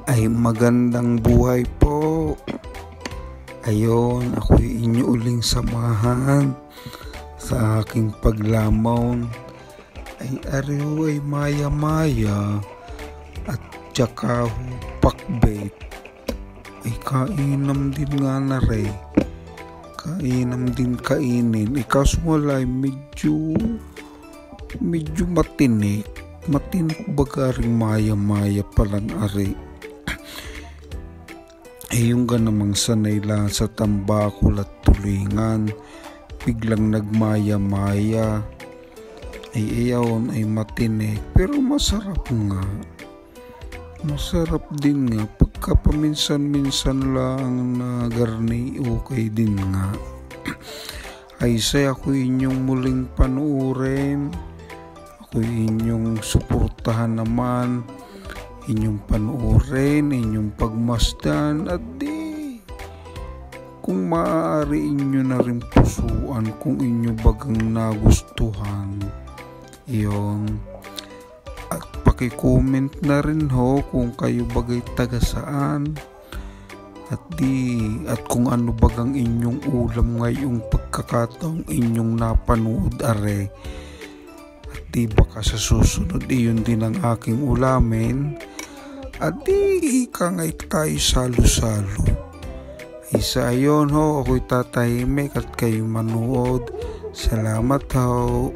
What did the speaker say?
Ay magandang buhay po. Ayon, ako'y inyo uling samahan sa aking paglamon. Ay ariho ay maya-maya at tsaka pakbet. Ay kainam din nga na re. Kainam din kainin. Kaso wala ay medyo matinik. Matinik baga rin maya-maya palang ari. Yung ka namang sanay lang sa tambakol at tulingan, biglang nagmaya-maya, ay iyaw ay matinik, pero masarap nga. Masarap din nga, pagka paminsan-minsan lang na garni, okay din nga. Ay say ako inyong muling panuurin, ako inyong suportahan naman, inyong panuorin, inyong pagmasdan, at di kung maaari inyo na rin pusuan kung inyo bagang nagustuhan iyon, at paki-comment na rin ho kung kayo bagay taga saan, at kung ano bagang inyong ulam ngayong pagkakataong inyong napanood are, at di baka sa susunod iyon din ang aking ulamin. At di ika ngay tayo salo-salo. Isa ayon ho, ako'y tatahimik at kayo manood. Salamat ho.